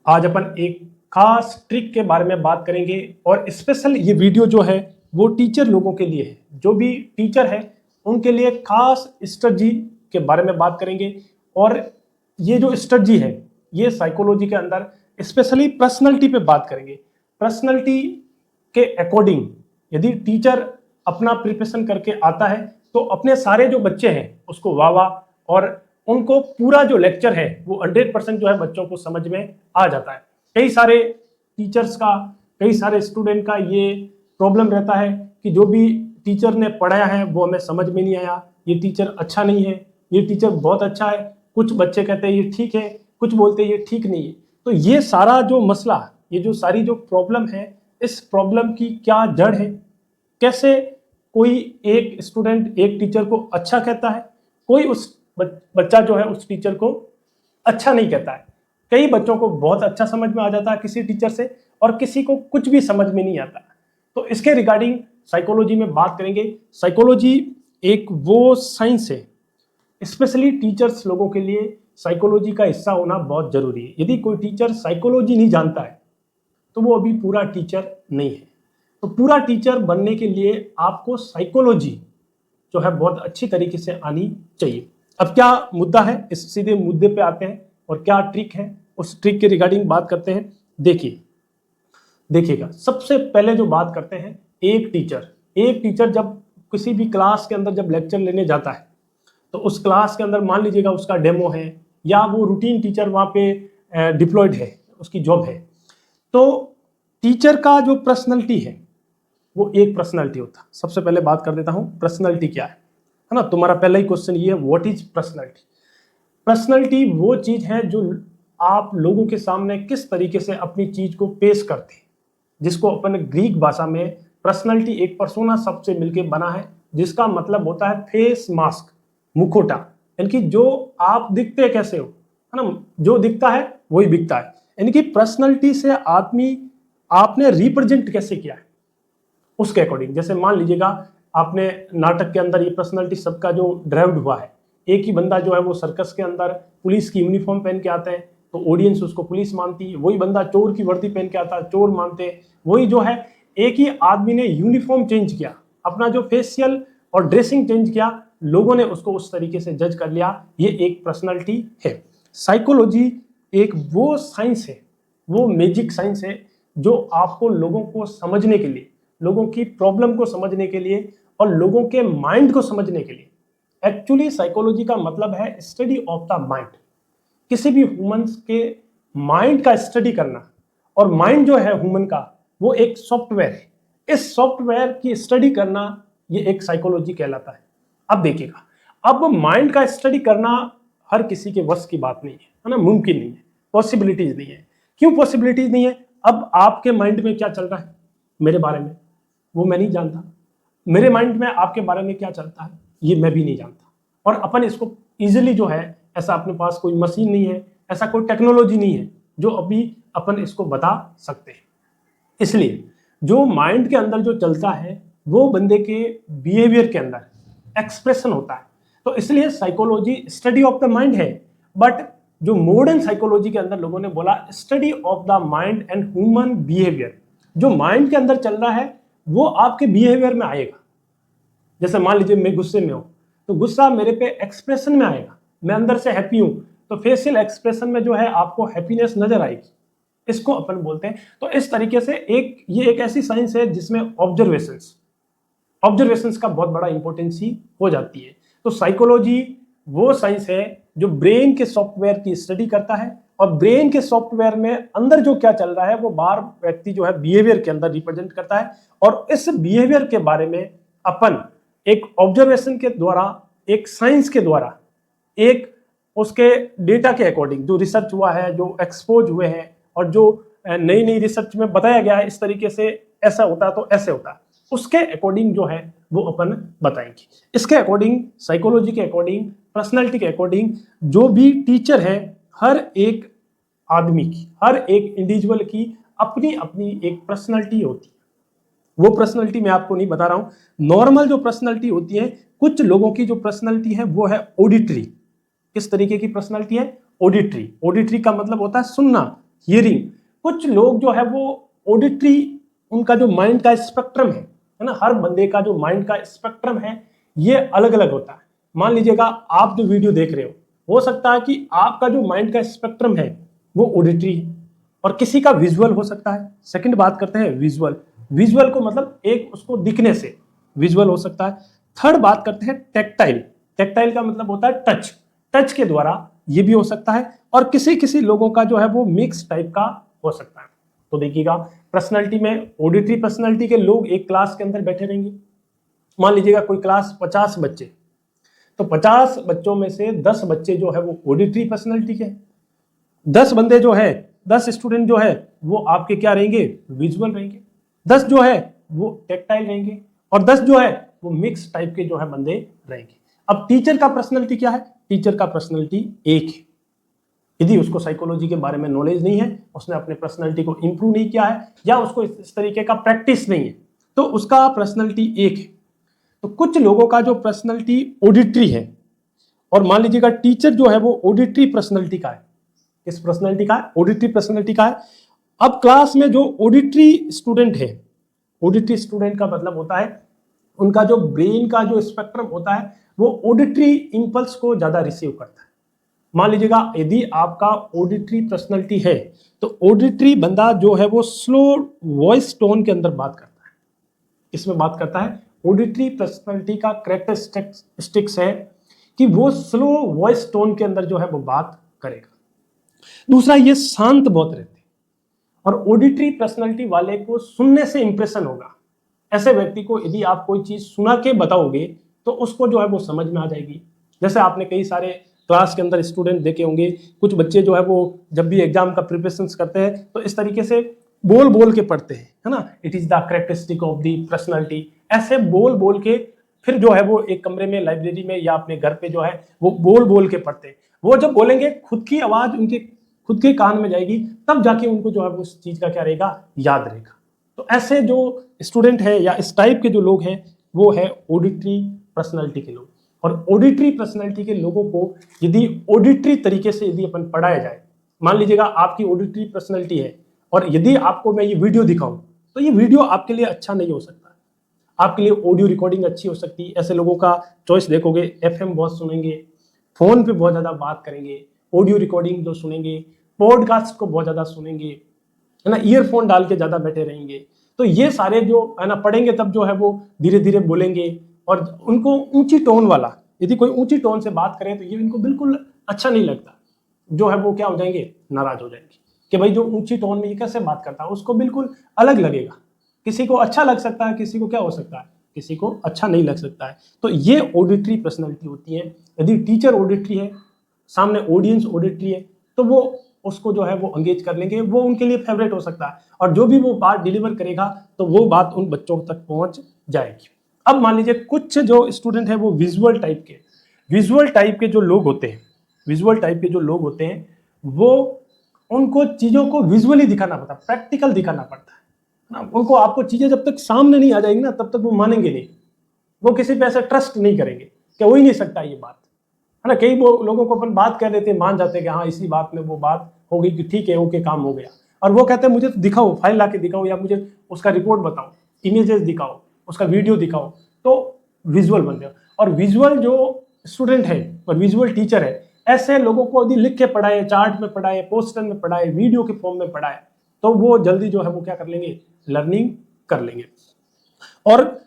आज अपन एक खास ट्रिक के बारे में बात करेंगे और स्पेशल ये वीडियो जो है वो टीचर लोगों के लिए है। जो भी टीचर है उनके लिए खास स्ट्रेटजी के बारे में बात करेंगे। और ये जो स्ट्रेटजी है ये साइकोलॉजी के अंदर स्पेशली पर्सनैलिटी पे बात करेंगे। पर्सनैलिटी के अकॉर्डिंग यदि टीचर अपना प्रिपरेशन करके आता है तो अपने सारे जो बच्चे हैं उसको वाह वाह और उनको पूरा जो लेक्चर है वो 100% जो है बच्चों को समझ में आ जाता है। कई सारे टीचर्स का, कई सारे स्टूडेंट का ये प्रॉब्लम रहता है कि जो भी टीचर ने पढ़ाया है वो हमें समझ में नहीं आया, ये टीचर अच्छा नहीं है, ये टीचर बहुत अच्छा है। कुछ बच्चे कहते हैं ये ठीक है, कुछ बोलते हैं ये ठीक नहीं है। तो ये सारा जो मसला, ये जो सारी जो प्रॉब्लम है, इस प्रॉब्लम की क्या जड़ है, कैसे कोई एक स्टूडेंट एक टीचर को अच्छा कहता है, कोई उस बच्चा जो है उस टीचर को अच्छा नहीं कहता है। कई बच्चों को बहुत अच्छा समझ में आ जाता है किसी टीचर से और किसी को कुछ भी समझ में नहीं आता। तो इसके रिगार्डिंग साइकोलॉजी में बात करेंगे। साइकोलॉजी एक वो साइंस है, स्पेशली टीचर्स लोगों के लिए साइकोलॉजी का हिस्सा होना बहुत जरूरी है। यदि कोई टीचर साइकोलॉजी नहीं जानता है तो वो अभी पूरा टीचर नहीं है। तो पूरा टीचर बनने के लिए आपको साइकोलॉजी जो है बहुत अच्छी तरीके से आनी चाहिए। अब क्या मुद्दा है, इस सीधे मुद्दे पे आते हैं और क्या ट्रिक है उस ट्रिक के रिगार्डिंग बात करते हैं। देखिएगा, सबसे पहले जो बात करते हैं, एक टीचर जब किसी भी क्लास के अंदर जब लेक्चर लेने जाता है तो उस क्लास के अंदर मान लीजिएगा उसका डेमो है या वो रूटीन टीचर वहाँ पे डिप्लॉयड है, उसकी जॉब है। तो टीचर का जो पर्सनैलिटी है वो एक पर्सनैलिटी होता। सबसे पहले बात कर देता हूँ पर्सनैलिटी क्या है ना। तुम्हारा पहला ही क्वेश्चन ये है, व्हाट इज पर्सनैलिटी। पर्सनैलिटी वो चीज है जो आप लोगों के सामने किस तरीके से अपनी चीज को पेश करते हैं, जिसको अपन ग्रीक भाषा में पर्सनैलिटी एक पर्सोना शब्द से मिलकर बना है, जिसका मतलब होता है फेस मास्क, मुखौटा। यानी कि जो आप दिखते कैसे हो, है ना, जो दिखता है वही बिकता है। यानी कि पर्सनैलिटी से आदमी आपने रिप्रेजेंट कैसे किया है उसके अकॉर्डिंग। जैसे मान लीजिएगा आपने नाटक के अंदर ये पर्सनैलिटी सबका जो ड्राइव्ड हुआ है, एक ही बंदा जो है वो सर्कस के अंदर पुलिस की यूनिफॉर्म पहन के आता है तो ऑडियंस उसको पुलिस मानती है, वही बंदा चोर की वर्दी पहन के आता है, चोर मानते हैं। वही जो है एक ही आदमी ने यूनिफॉर्म चेंज किया, अपना जो फेशियल और ड्रेसिंग चेंज किया, लोगों ने उसको उस तरीके से जज कर लिया, ये एक पर्सनैलिटी है। साइकोलॉजी एक वो साइंस है, वो मैजिक साइंस है जो आपको लोगों को समझने के लिए, लोगों की प्रॉब्लम को समझने के लिए और लोगों के माइंड को समझने के लिए। एक्चुअली साइकोलॉजी का मतलब है स्टडी ऑफ द माइंड, किसी भी ह्यूमंस के माइंड का स्टडी करना। और माइंड जो है ह्यूमन का वो एक सॉफ्टवेयर है, इस सॉफ्टवेयर की स्टडी करना ये एक साइकोलॉजी कहलाता है। अब देखिएगा, अब माइंड का स्टडी करना हर किसी के वश की बात नहीं है ना, मुमकिन नहीं है, पॉसिबिलिटीज नहीं है। क्यों पॉसिबिलिटीज नहीं है? अब आपके माइंड में क्या चल रहा है मेरे बारे में वो मैं नहीं जानता, मेरे माइंड में आपके बारे में क्या चलता है ये मैं भी नहीं जानता। और अपन इसको इजीली जो है, ऐसा अपने पास कोई मशीन नहीं है, ऐसा कोई टेक्नोलॉजी नहीं है जो अभी अपन इसको बता सकते हैं। इसलिए जो माइंड के अंदर जो चलता है वो बंदे के बिहेवियर के अंदर एक्सप्रेशन होता है। तो इसलिए psychology study of the mind है। बट जो मॉडर्न साइकोलॉजी के अंदर लोगों ने बोला study of the mind and human behaviour. जो माइंड के अंदर चल रहा है वो आपके बिहेवियर में आएगा। जैसे मान लीजिए मैं गुस्से में हूं तो गुस्सा मेरे पे एक्सप्रेशन में आएगा। मैं अंदर से हैप्पी हूं तो फेशियल एक्सप्रेशन में जो है आपको हैप्पीनेस नजर आएगी, इसको अपन बोलते हैं। तो इस तरीके से ये एक ऐसी साइंस है जिसमें ऑब्जर्वेशंस का बहुत बड़ा इंपॉर्टेंसी हो जाती है। तो साइकोलॉजी वो साइंस है जो ब्रेन के सॉफ्टवेयर की स्टडी करता है और ब्रेन के सॉफ्टवेयर में अंदर जो क्या चल रहा है वो बाहर व्यक्ति जो है बिहेवियर के अंदर रिप्रेजेंट करता है। और इस बिहेवियर के बारे में अपन एक ऑब्जर्वेशन के द्वारा, एक साइंस के द्वारा, एक उसके डेटा के अकॉर्डिंग जो रिसर्च हुआ है, जो एक्सपोज हुए हैं और जो नई नई रिसर्च में बताया गया है इस तरीके से ऐसा होता है तो ऐसे होता है, उसके अकॉर्डिंग जो है वो अपन बताएंगे। इसके अकॉर्डिंग, साइकोलॉजी के अकॉर्डिंग, पर्सनैलिटी के अकॉर्डिंग, जो भी टीचर है हर एक आदमी की, हर एक इंडिविजुअल की अपनी अपनी एक पर्सनैलिटी होती है। वो पर्सनैलिटी मैं आपको नहीं बता रहा हूं। नॉर्मल जो पर्सनैलिटी होती है, कुछ लोगों की जो पर्सनैलिटी है वो है ऑडिटरी। किस तरीके की पर्सनैलिटी है? ऑडिटरी। ऑडिटरी का मतलब होता है सुनना, हियरिंग, कुछ लोग जो है वो ऑडिटरी, उनका जो माइंड का स्पेक्ट्रम है ना, हर बंदे का जो माइंड का स्पेक्ट्रम है ये अलग अलग होता है। मान लीजिएगा आप जो वीडियो देख रहे हो सकता है कि आपका जो माइंड का स्पेक्ट्रम है वो ऑडिटरी है और किसी का विजुअल हो सकता है। सेकंड बात करते हैं विजुअल, विजुअल को मतलब एक उसको दिखने से विजुअल हो सकता है। थर्ड बात करते हैं टेक्टाइल, टेक्टाइल का मतलब होता है टच, टच के द्वारा ये भी हो सकता है और किसी किसी लोगों का जो है वो मिक्स टाइप का हो सकता है। तो देखिएगा पर्सनालिटी में ऑडिटरी पर्सनालिटी के लोग एक क्लास के अंदर बैठे रहेंगे, मान लीजिएगा कोई क्लास 50 बच्चे, तो 50 बच्चों में से 10 बच्चे जो है वो ऑडिटरी पर्सनालिटी के, 10 बंदे जो है 10 स्टूडेंट जो है वो आपके क्या रहेंगे, विजुअल रहेंगे, 10 जो है वो टेक्टाइल रहेंगे और 10 जो है वो मिक्स टाइप के जो है बंदे रहेंगे। अब टीचर का पर्सनालिटी क्या है, टीचर का पर्सनालिटी एक है, यदि उसको साइकोलॉजी के बारे में नॉलेज नहीं है, उसने अपने पर्सनालिटी को इंप्रूव नहीं किया है या उसको इस तरीके का प्रैक्टिस नहीं है, तो उसका पर्सनालिटी एक है। तो कुछ लोगों का जो पर्सनालिटी ऑडिटरी है और मान लीजिएगा टीचर जो है वो ऑडिटरी पर्सनालिटी का है, किस पर्सनालिटी का है, ऑडिटरी पर्सनालिटी का है। अब क्लास में जो ऑडिटरी स्टूडेंट है, ऑडिटरी स्टूडेंट का मतलब होता है उनका जो ब्रेन का जो स्पेक्ट्रम होता है वो ऑडिटरी इंपल्स को ज्यादा रिसीव करता है। मान लीजिएगा यदि आपका ऑडिटरी पर्सनालिटी है तो ऑडिटरी बंदा जो है वो स्लो वॉइस टोन के अंदर बात करता है, इसमें बात करता है। ऑडिटरी पर्सनालिटी का कैरेक्टरिस्टिक्स है कि वो स्लो वॉइस टोन के अंदर जो है वो बात करेगा। दूसरा, ये शांत बहुत रहते हैं और ऑडिटरी पर्सनालिटी वाले को सुनने से इंप्रेशन होगा। ऐसे व्यक्ति को यदि आप कोई चीज सुना के बताओगे तो उसको जो है वो समझ में आ जाएगी। जैसे आपने कई सारे क्लास के अंदर स्टूडेंट देखे होंगे, कुछ बच्चे जो है वो जब भी एग्जाम का प्रिपरेशन करते हैं तो इस तरीके से बोल बोल के पढ़ते हैं, है ना, it is the characteristic of the personality, ऐसे बोल बोल के फिर जो है वो एक कमरे में, लाइब्रेरी में या अपने घर पे जो है वो बोल बोल के पढ़ते हैं। वो जब बोलेंगे खुद की आवाज उनके खुद के कान में जाएगी, तब जाके उनको जो है वो उस चीज का क्या रहेगा, याद रहेगा। तो ऐसे जो स्टूडेंट है या इस टाइप के जो लोग हैं वो है ऑडिटरी पर्सनालिटी के लोग। और ऑडिटरी पर्सनालिटी के लोगों को यदि ऑडिटरी तरीके से यदि अपन पढ़ाया जाए, मान लीजिएगा आपकी ऑडिटरी पर्सनालिटी है और यदि आपको मैं ये वीडियो दिखाऊं तो ये वीडियो आपके लिए अच्छा नहीं हो सकता, आपके लिए ऑडियो रिकॉर्डिंग अच्छी हो सकती है। ऐसे लोगों का चॉइस देखोगे, एफएम बहुत सुनेंगे, फोन पे बहुत ज्यादा बात करेंगे, ऑडियो रिकॉर्डिंग जो सुनेंगे, पॉडकास्ट को बहुत ज्यादा सुनेंगे, है ना, ईयरफोन डाल के ज्यादा बैठे रहेंगे। तो ये सारे जो है ना पढ़ेंगे तब जो है वो धीरे धीरे बोलेंगे और उनको ऊंची टोन वाला, यदि कोई ऊंची टोन से बात करे तो ये इनको बिल्कुल अच्छा नहीं लगता, जो है वो क्या हो जाएंगे, नाराज हो जाएंगे कि भाई जो ऊंची टोन में ये कैसे बात करता है, उसको बिल्कुल अलग लगेगा। किसी को अच्छा लग सकता है, किसी को क्या हो सकता है, किसी को अच्छा नहीं लग सकता है। तो ये ऑडिटरी पर्सनालिटी होती है। यदि टीचर ऑडिटरी है, सामने ऑडियंस ऑडिटरी है, तो वो उसको जो है वो एंगेज कर लेंगे, वो उनके लिए फेवरेट हो सकता है और जो भी वो बात डिलीवर करेगा तो वो बात उन बच्चों तक पहुंच जाएगी। अब मान लीजिए कुछ जो स्टूडेंट है वो विजुअल टाइप के, विजुअल टाइप के जो लोग होते हैं, विजुअल टाइप के जो लोग होते हैं वो, उनको चीजों को विजुअली दिखाना पड़ता है, प्रैक्टिकल दिखाना पड़ता है ना। उनको आपको चीजें जब तक सामने नहीं आ जाएंगी ना तब तक वो मानेंगे नहीं, वो किसी पे ऐसे ट्रस्ट नहीं करेंगे कि हो ही नहीं सकता ये बात, है ना। कई लोगों को अपन बात कह देते हैं, मान जाते हैं कि हाँ इसी बात में वो बात हो गई कि ठीक है ओके काम हो गया, और वो कहते हैं मुझे तो दिखाओ, फाइल ला के दिखाओ या मुझे उसका रिपोर्ट बताओ, इमेजेस दिखाओ, उसका वीडियो दिखाओ, तो विजुअल बन जाओ। और विजुअल जो स्टूडेंट है और विजुअल टीचर है, ऐसे लोगों को यदि लिख के पढ़ाए, चार्ट में पढ़ाए, पोस्टर में पढ़ाए, वीडियो के फॉर्म में पढ़ाए, तो वो जल्दी जो है वो क्या कर लेंगे, लर्निंग कर लेंगे। और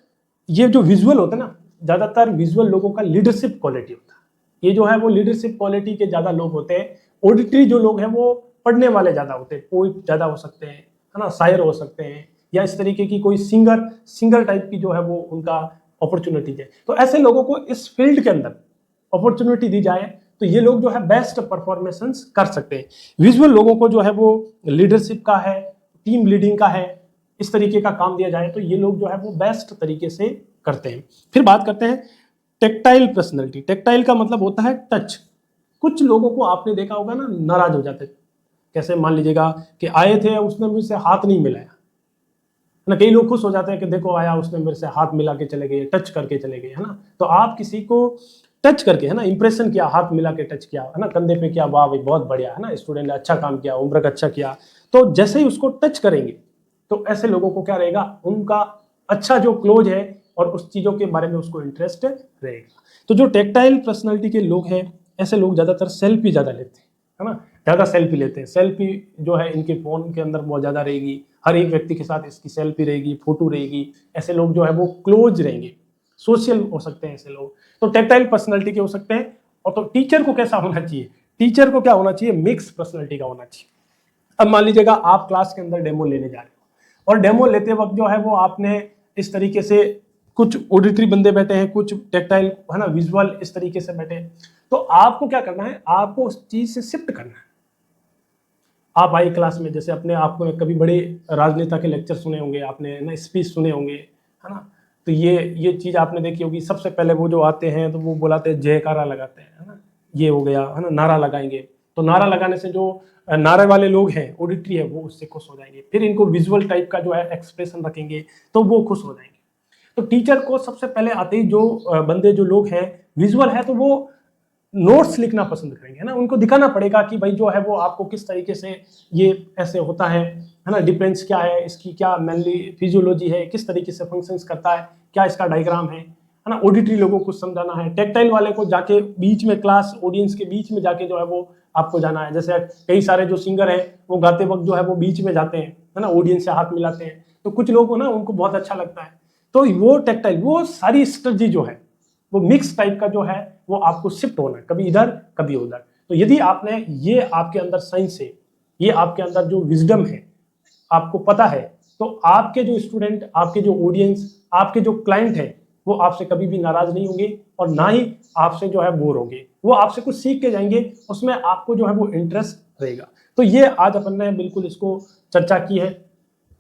ये जो विजुअल होता है ना, ज्यादातर विजुअल लोगों का लीडरशिप क्वालिटी होता है, ये जो है वो लीडरशिप क्वालिटी के ज्यादा लोग होते हैं। ऑडिटरी जो लोग हैं वो पढ़ने वाले ज्यादा होते हैं, पोइट ज्यादा हो सकते हैं, है ना, शायर हो सकते हैं, या इस तरीके की कोई सिंगर टाइप की जो है वो उनका अपॉर्चुनिटीज है। तो ऐसे लोगों को इस फील्ड के अंदर अपॉर्चुनिटी दी जाए तो ये लोग जो है बेस्ट परफॉर्मेंस कर सकते हैं। विजुअल लोगों को जो है वो लीडरशिप का है, टीम लीडिंग का है, इस तरीके का काम दिया जाए तो ये लोग जो है वो बेस्ट तरीके से करते हैं। फिर बात करते हैं टेक्टाइल पर्सनैलिटी। टेक्टाइल का मतलब होता है टच। कुछ लोगों को आपने देखा होगा ना, नाराज हो जाते, कैसे, मान लीजिएगा कि आए थे उसने मुझसे हाथ नहीं मिलाया ना, कई लोग खुश हो जाते हैं कि देखो आया उसने मेरे से हाथ मिला के चले गए, टच करके चले गए, है ना। तो आप किसी को टच करके, है ना, इंप्रेशन किया, हाथ मिला के टच किया, है ना, कंधे पे किया, वाह भाई बहुत बढ़िया, है ना, स्टूडेंट ने अच्छा काम किया, होमवर्क अच्छा किया। तो जैसे ही उसको टच करेंगे तो ऐसे लोगों को क्या रहेगा, उनका अच्छा जो क्लोज है और उस चीज़ों के बारे में उसको इंटरेस्ट रहेगा। तो जो टेक्टाइल पर्सनालिटी के लोग हैं, ऐसे लोग ज़्यादातर सेल्फी ज़्यादा लेते हैं, है ना, ज़्यादा सेल्फी लेते हैं। सेल्फी जो है इनके फ़ोन के अंदर बहुत ज़्यादा रहेगी, हर एक व्यक्ति के साथ इसकी सेल्फी रहेगी, फोटो रहेगी। ऐसे लोग जो है वो क्लोज रहेंगे, सोशल हो सकते हैं ऐसे लोग। तो टेक्टाइल पर्सनालिटी के हो सकते हैं। और तो टीचर को कैसा होना चाहिए, टीचर को क्या होना चाहिए, मिक्स पर्सनालिटी का होना चाहिए। अब मान लीजिएगा आप क्लास के अंदर डेमो लेने जा रहे हो और डेमो लेते वक्त जो है वो आपने इस तरीके से, कुछ ऑडिटरी बंदे बैठे हैं, कुछ टेक्टाइल, है ना, विजुअल इस तरीके से बैठे हैं। तो आपको क्या करना है, आपको उस चीज से शिफ्ट करना है। आप आए क्लास में, जैसे अपने आपको कभी बड़े राजनेता के लेक्चर सुने होंगे आपने, ना स्पीच सुने होंगे, है ना, तो ये चीज आपने देखी होगी। सबसे पहले वो जो आते हैं तो वो बुलाते हैं, जयकारा लगाते हैं, है ना, ये हो गया, है ना, नारा लगाएंगे। तो नारा लगाने से जो नारे वाले लोग हैं, ऑडिटरी है, वो उससे खुश हो जाएंगे। फिर इनको विजुअल टाइप का जो है एक्सप्रेशन रखेंगे तो वो खुश हो जाएंगे। तो टीचर को सबसे पहले आते ही जो बंदे जो लोग हैं विजुअल है, तो वो नोट्स लिखना पसंद करेंगे, है ना, उनको दिखाना पड़ेगा कि भाई जो है वो आपको किस तरीके से ये ऐसे होता है ना, डिफरेंस क्या है, इसकी क्या मेनली फिजियोलॉजी है, किस तरीके से फंक्शंस करता है, क्या इसका डायग्राम है ना। ऑडिटरी लोगों को समझाना है, टेक्टाइल वाले को जाके बीच में, क्लास ऑडियंस के बीच में जाके जो है वो आपको जाना है। जैसे कई सारे जो सिंगर हैं वो गाते वक्त जो है वो बीच में जाते हैं, है ना, ऑडियंस से हाथ मिलाते हैं, तो कुछ लोग को ना उनको बहुत अच्छा लगता है। तो वो टेक्टाइल, वो सारी स्ट्रेटजी जो है वो मिक्स टाइप का जो है वो आपको शिफ्ट होना है, कभी इधर कभी उधर। तो यदि आपने, ये आपके अंदर साइंस है, ये आपके अंदर जो विजडम है, आपको पता है, तो आपके जो स्टूडेंट, आपके जो ऑडियंस, आपके जो क्लाइंट है, वो आपसे कभी भी नाराज नहीं होंगे और ना ही आपसे जो है बोर होंगे। वो आपसे कुछ सीख के जाएंगे, उसमें आपको जो है वो इंटरेस्ट रहेगा। तो ये आज अपन ने बिल्कुल इसको चर्चा की है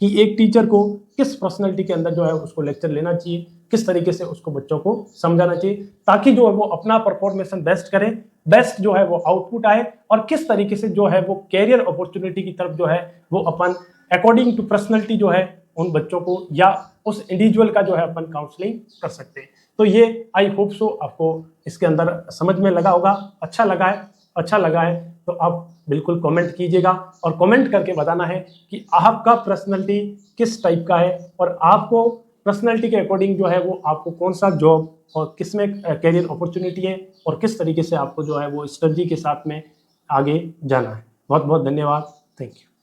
कि एक टीचर को किस पर्सनैलिटी के अंदर जो है उसको लेक्चर लेना चाहिए, किस तरीके से उसको बच्चों को समझाना चाहिए, ताकि जो है वो अपना परफॉर्मेशन बेस्ट करें, बेस्ट जो है वो आउटपुट आए, और किस तरीके से जो है वो कैरियर अपॉर्चुनिटी की तरफ जो है वो अपन अकॉर्डिंग टू पर्सनैलिटी जो है उन बच्चों को या उस इंडिविजुअल का जो है अपन काउंसलिंग कर सकते हैं। तो ये आई होप सो आपको इसके अंदर समझ में लगा होगा। अच्छा लगा है तो आप बिल्कुल कमेंट कीजिएगा और कमेंट करके बताना है कि आपका पर्सनैलिटी किस टाइप का है, और आपको पर्सनैलिटी के अकॉर्डिंग जो है वो आपको कौन सा जॉब और किस में कैरियर अपॉर्चुनिटी है, और किस तरीके से आपको जो है वो स्ट्रेटजी के साथ में आगे जाना है। बहुत बहुत धन्यवाद। Thank you.